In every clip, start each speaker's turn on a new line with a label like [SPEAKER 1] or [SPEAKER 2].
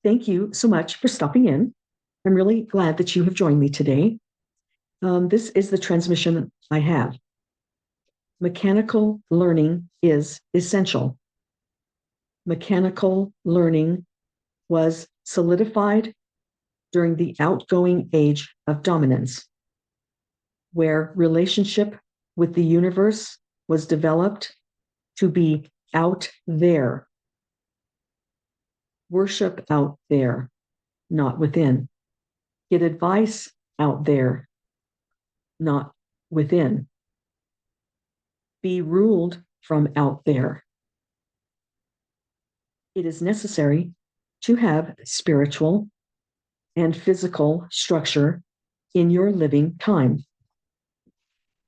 [SPEAKER 1] Thank you so much for stopping in. I'm really glad that you have joined me today. This is the transmission I have. Mechanical learning is essential. Mechanical learning was solidified during the outgoing age of dominance, where relationship with the universe was developed to be out there. Worship out there, not within. Get advice out there, not within. Be ruled from out there. It is necessary to have spiritual and physical structure in your living time.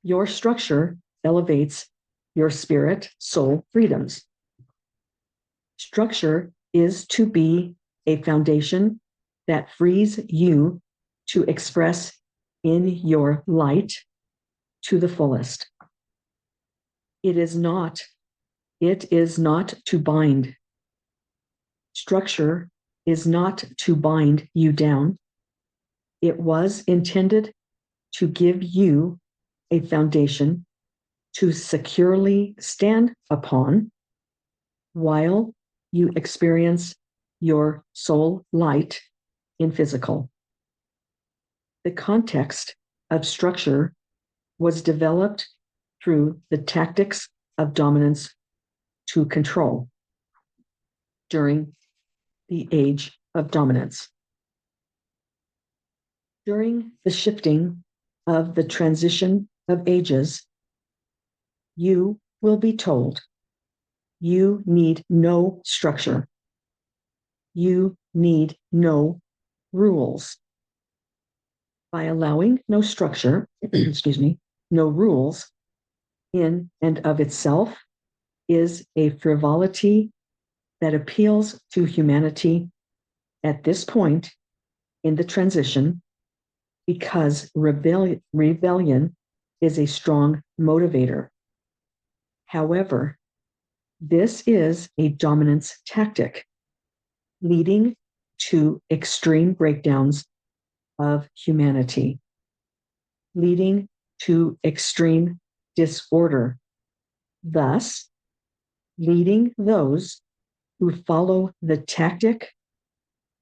[SPEAKER 1] Your structure elevates your spirit, soul freedoms. Structure is to be a foundation that frees you to express in your light to the fullest. It is not to bind. Structure is not to bind you down. It was intended to give you a foundation to securely stand upon while you experience your soul light in physical. The context of structure was developed through the tactics of dominance to control during the age of dominance. During the shifting of the transition of ages, you will be told you need no structure. You need no rules. By allowing no structure, no rules in and of itself is a frivolity that appeals to humanity at this point in the transition because rebellion is a strong motivator. However, this is a dominance tactic leading to extreme breakdowns of humanity, leading to extreme disorder, thus leading those who follow the tactic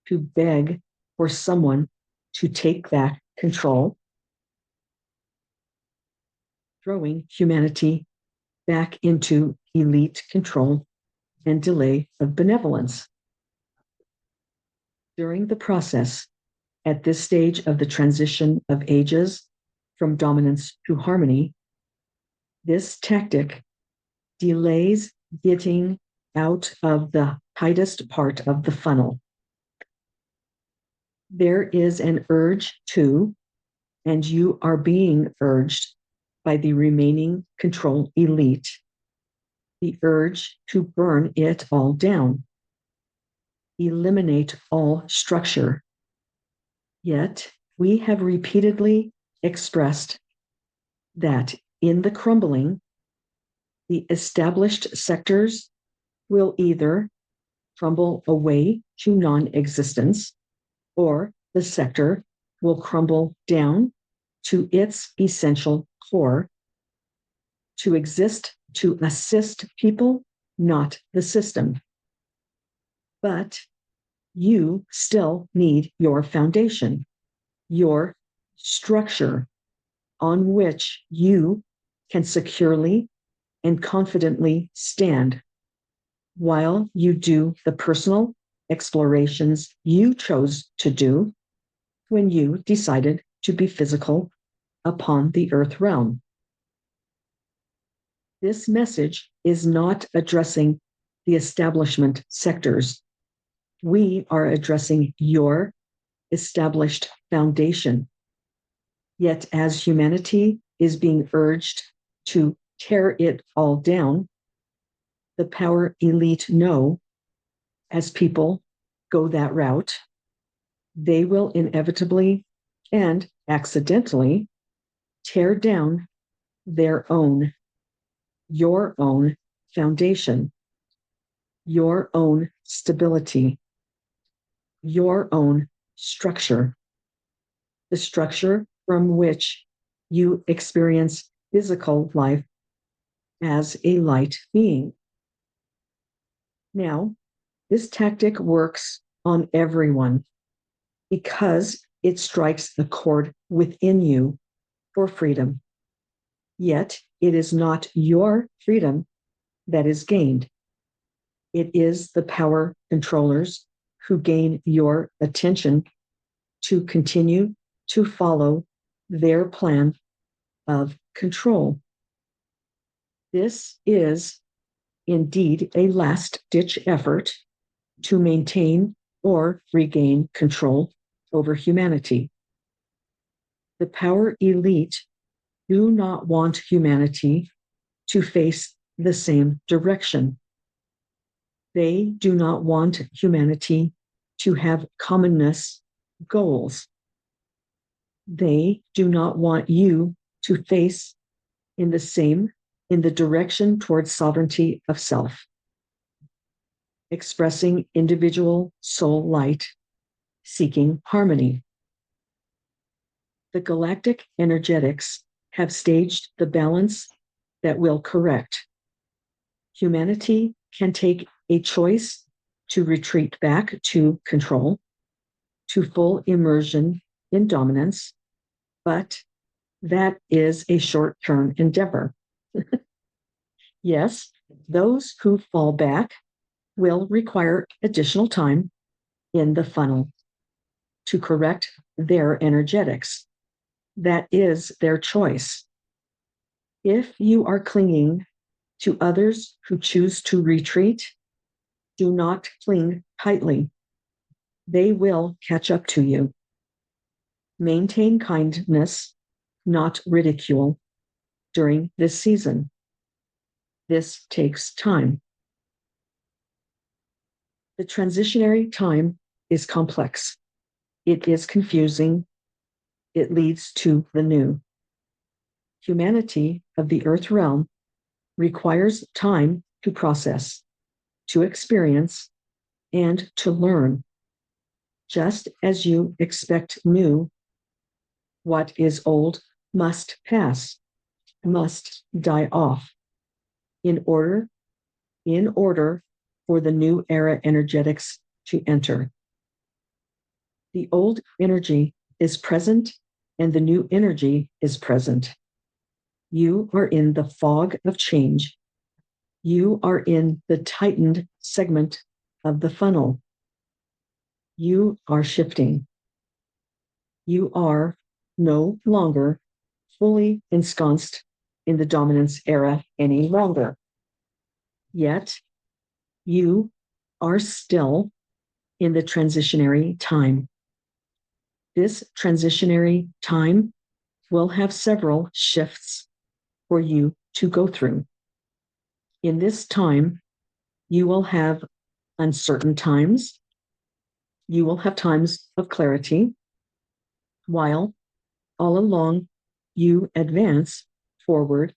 [SPEAKER 1] to beg for someone to take back control, throwing humanity back into elite control and delay of benevolence. During the process, at this stage of the transition of ages from dominance to harmony, this tactic delays getting out of the tightest part of the funnel. There is an urge to, and you are being urged by the remaining control elite, the urge to burn it all down, eliminate all structure. Yet we have repeatedly expressed that in the crumbling, the established sectors will either crumble away to non-existence, or the sector will crumble down to its essential core to exist to assist people, not the system. But you still need your foundation, your structure on which you can securely and confidently stand while you do the personal explorations you chose to do when you decided to be physical upon the earth realm. This message is not addressing the establishment sectors. We are addressing your established foundation. Yet as humanity is being urged to tear it all down, the power elite know as people go that route, they will inevitably and accidentally tear down your own foundation, your own stability. your own structure, the structure from which you experience physical life as a light being. Now, this tactic works on everyone because it strikes the chord within you for freedom. Yet, it is not your freedom that is gained. It is the power controllers who gain your attention to continue to follow their plan of control. This is indeed a last-ditch effort to maintain or regain control over humanity. The power elite do not want humanity to face the same direction. They do not want humanity to have commonness goals. They do not want you to face in the direction towards sovereignty of self, expressing individual soul light, seeking harmony. The galactic energetics have staged the balance that will correct. Humanity can take a choice to retreat back to control, to full immersion in dominance, but that is a short-term endeavor. Yes, those who fall back will require additional time in the funnel to correct their energetics. That is their choice. If you are clinging to others who choose to retreat, do not cling tightly. They will catch up to you. Maintain kindness, not ridicule, during this season. This takes time. The transitionary time is complex. It is confusing. It leads to the new. Humanity of the earth realm requires time to process, to experience, and to learn. Just as you expect new, what is old must pass, must die off, in order for the new era energetics to enter. The old energy is present and the new energy is present. You are in the fog of change. You are in the tightened segment of the funnel. You are shifting. You are no longer fully ensconced in the dominance era any longer. Yet, you are still in the transitionary time. This transitionary time will have several shifts for you to go through. In this time, you will have uncertain times. You will have times of clarity, while all along you advance forward,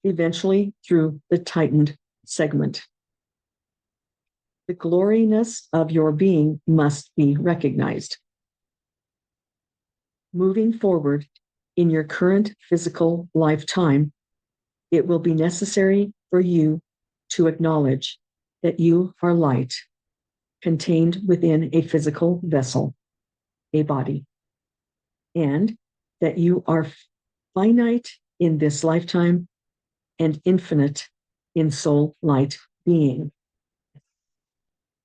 [SPEAKER 1] eventually through the tightened segment. The gloriness of your being must be recognized. Moving forward in your current physical lifetime, it will be necessary for you to acknowledge that you are light, contained within a physical vessel, a body, and that you are finite in this lifetime and infinite in soul light being.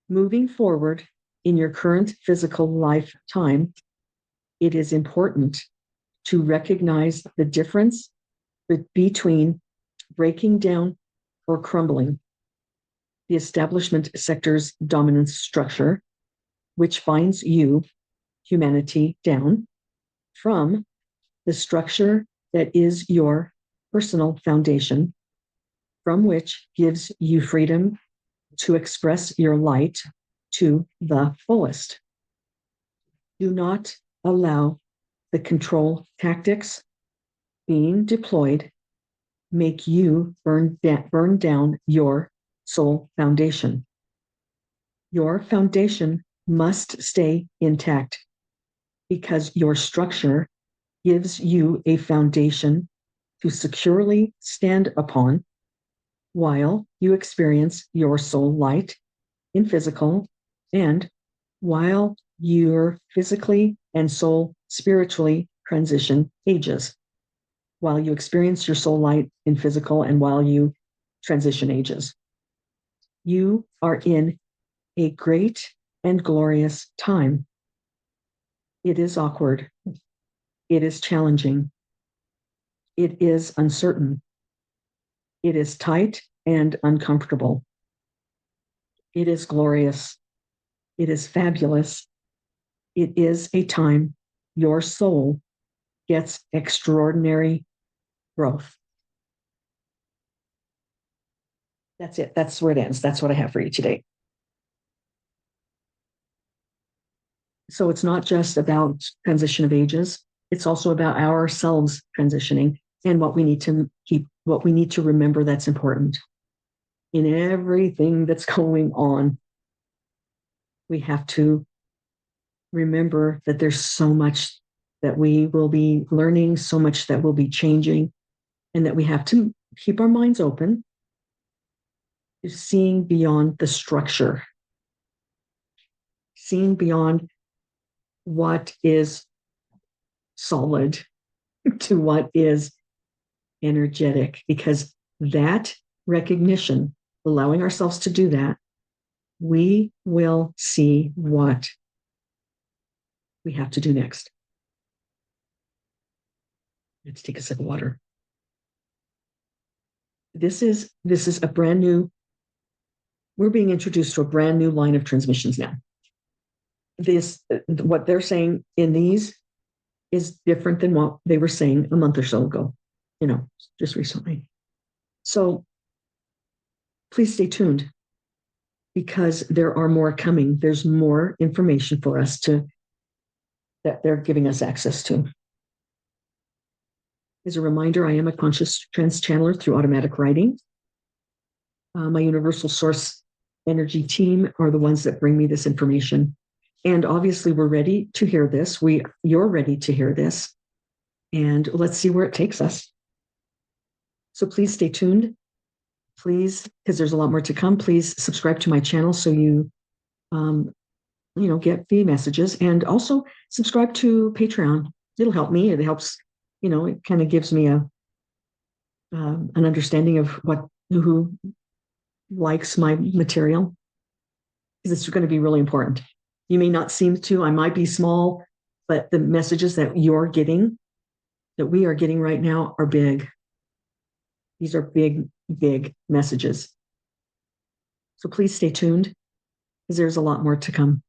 [SPEAKER 1] Moving forward in your current physical lifetime, it is important to recognize the difference between breaking down or crumbling the establishment sector's dominance structure, which binds you, humanity, down, from the structure that is your personal foundation, from which gives you freedom to express your light to the fullest. Do not allow the control tactics being deployed make you burn down your soul foundation. Your foundation must stay intact because your structure gives you a foundation to securely stand upon while you experience your soul light in physical and while you're physically and soul spiritually transition ages, while you experience your soul light in physical and while you transition ages. You are in a great and glorious time. It is awkward. It is challenging. It is uncertain. It is tight and uncomfortable. It is glorious. It is fabulous. It is a time your soul gets extraordinary growth. That's it. That's where it ends. That's what I have for you today. So it's not just about transition of ages. It's also about ourselves transitioning and what we need to keep, what we need to remember that's important. In everything that's going on, we have to remember that there's so much that we will be learning, so much that will be changing, and that we have to keep our minds open to seeing beyond the structure, seeing beyond what is solid to what is energetic, because that recognition, allowing ourselves to do that, we will see what we have to do next. Let's take a sip of water. This is a brand new, we're being introduced to a brand new line of transmissions now. What they're saying in these is different than what they were saying a month or so ago, just recently. So please stay tuned because there are more coming. There's more information for us that they're giving us access to. As a reminder, I am a conscious trance channeler through automatic writing. My universal source energy team are the ones that bring me this information. And obviously we're ready to hear this. You're ready to hear this. And let's see where it takes us. So please stay tuned. Please, because there's a lot more to come, please subscribe to my channel so you get the messages, and also subscribe to Patreon. It'll help me. It helps, it kind of gives me an understanding of who likes my material, because it's going to be really important. You may not seem to, I might be small, but the messages that you're getting, that we are getting right now, are big. These are big, big messages. So please stay tuned, because there's a lot more to come.